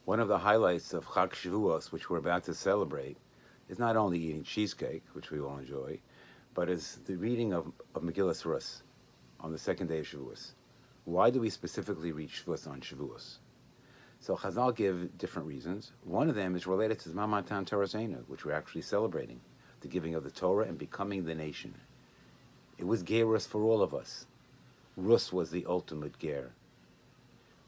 One of the highlights of Chag Shavuos, which we're about to celebrate, is not only eating cheesecake, which we all enjoy, but is the reading of Megillas Rus on the second day of Shavuos. Why do we specifically read Shavuos on Shavuos? So Chazal give different reasons. One of them is related to Zman Matan Torah, which we're actually celebrating, the giving of the Torah and becoming the nation. It was Gerus for all of us. Rus was the ultimate ger.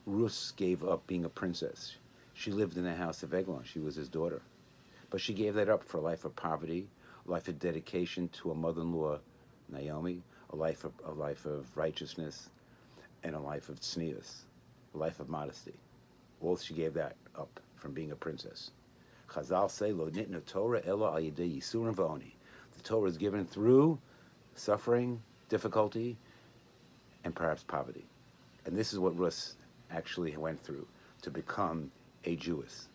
Rus gave up being a princess. She lived in the house of Eglon. She was his daughter. But she gave that up for a life of poverty, a life of dedication to a mother-in-law, Naomi, a life of righteousness, and a life of tznius, a life of modesty. All she gave that up from being a princess. Chazal say, Lo nitna Torah ela al yedei yisurim v'oni. The Torah is given through suffering, difficulty, and perhaps poverty. And this is what Rus actually went through to become a Jewess.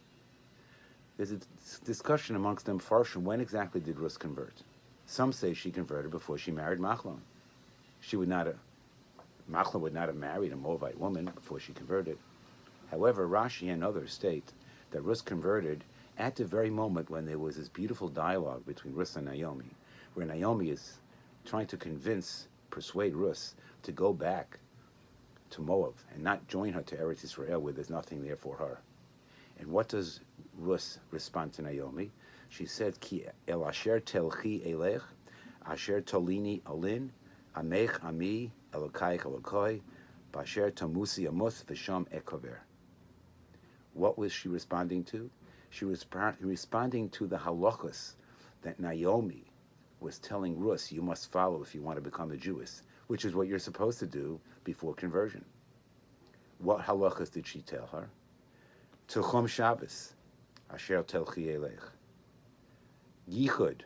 There's a discussion amongst them, Farshim, when exactly did Rus convert? Some say she converted before she married Machlon. Machlon would not have married a Moabite woman before she converted. However, Rashi and others state that Rus converted at the very moment when there was this beautiful dialogue between Rus and Naomi, where Naomi is trying to persuade Rus to go back to Moab and not join her to Eretz Israel, where there's nothing there for her. And what does Rus respond to Naomi? She said, Ki el asher telchi elech, asher tolini alin, amech ami, elokai elokoi, basher tamusi amos v'sham ekover. What was she responding to? She was responding to the halachos that Naomi was telling Rus, you must follow if you want to become a Jewess, which is what you're supposed to do before conversion. What halachos did she tell her? Tilchom Shabbos, asher telchi elech. Yichud,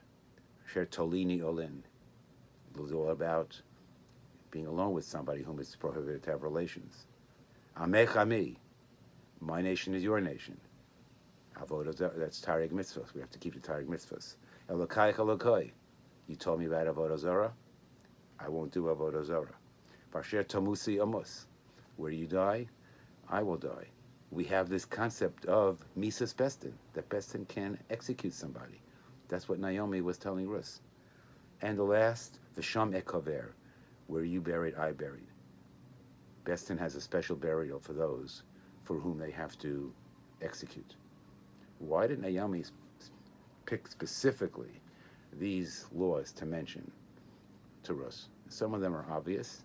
asher tolini olin. It was all about being alone with somebody whom it's prohibited to have relations. Amech ami, my nation is your nation. Avodah Zarah, that's Taryag Mitzvahs. We have to keep the Taryag Mitzvahs. Elokai Elokai, you told me about Avodah Zarah. I won't do Avodah Zarah. Basher Tamusi Amos, where you die, I will die. We have this concept of Misas Bestin, that Bestin can execute somebody. That's what Naomi was telling Rus. And the last, V'sham Ekover, where you buried, I buried. Bestin has a special burial for those for whom they have to execute. Why did Naomi pick specifically these laws to mention to Rus? Some of them are obvious,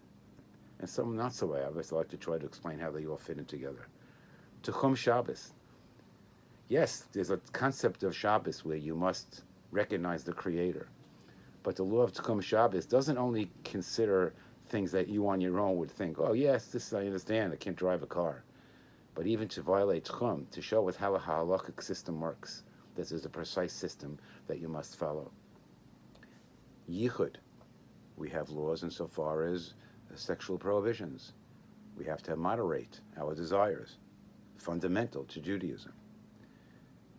and some not so obvious. I like to try to explain how they all fit in together. Tuchum Shabbos. Yes, there's a concept of Shabbos where you must recognize the Creator. But the law of Tuchum Shabbos doesn't only consider things that you on your own would think, oh, yes, this I understand, I can't drive a car. But even to violate Tchum, to show us how a halachic system works, this is a precise system that you must follow. Yichud, we have laws insofar as sexual prohibitions. We have to moderate our desires, fundamental to Judaism.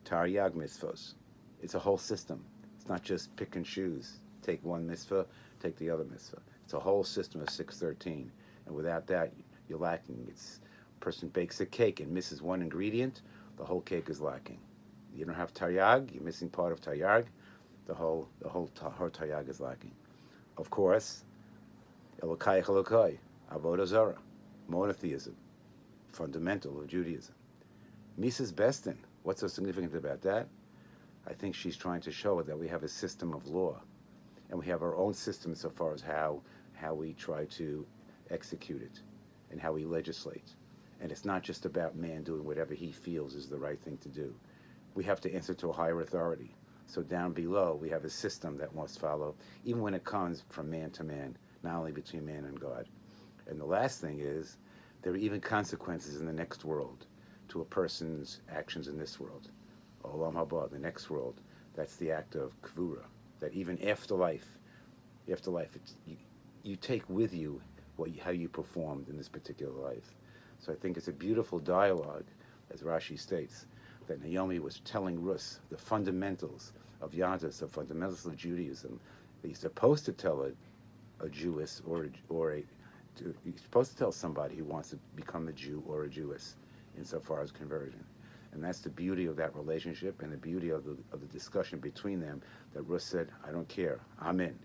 Taryag mitzvos, it's a whole system. It's not just pick and choose. Take one mitzvah, take the other mitzvah. It's a whole system of 613. And without that, you're lacking. It's a person bakes a cake and misses one ingredient, the whole cake is lacking. You don't have taryag, you're missing part of taryag, her taryag is lacking. Of course, Elokai Elokai, Avodah Zarah, monotheism, fundamental of Judaism. Mises Bestin, what's so significant about that? I think she's trying to show that we have a system of law, and we have our own system so far as how we try to execute it and how we legislate. And it's not just about man doing whatever he feels is the right thing to do. We have to answer to a higher authority. So down below, we have a system that must follow, even when it comes from man to man, not only between man and God. And the last thing is, there are even consequences in the next world to a person's actions in this world. Olam haba, the next world, that's the act of kvura, that even afterlife, you take with you how you performed in this particular life. So I think it's a beautiful dialogue, as Rashi states, that Naomi was telling Rus the fundamentals of Yadus, the fundamentals of Judaism. That you're supposed to tell a Jewess you're supposed to tell somebody who wants to become a Jew or a Jewess insofar as conversion. And that's the beauty of that relationship and the beauty of the discussion between them, that Rus said, I don't care. I'm in.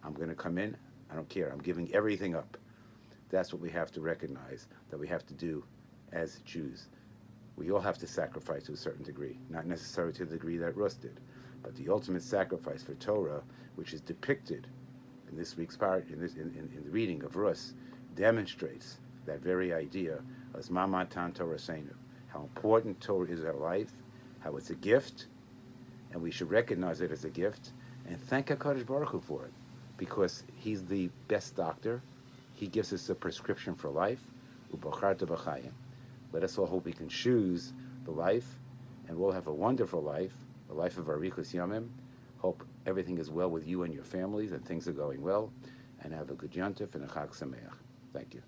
I'm going to come in. I don't care. I'm giving everything up. That's what we have to recognize, that we have to do as Jews. We all have to sacrifice to a certain degree, not necessarily to the degree that Rus did, but the ultimate sacrifice for Torah, which is depicted in this week's part, in the reading of Rus, demonstrates that very idea as Mamatan Torah Seinu, how important Torah is in our life, how it's a gift, and we should recognize it as a gift and thank HaKadosh Baruch Hu for it, because He's the best doctor. He gives us a prescription for life. Ubacharta b'chayim. Let us all hope we can choose the life, and we'll have a wonderful life, the life of Arichus Yamim. Hope everything is well with you and your families, and things are going well, and have a good Yontif and a Chag Sameach. Thank you.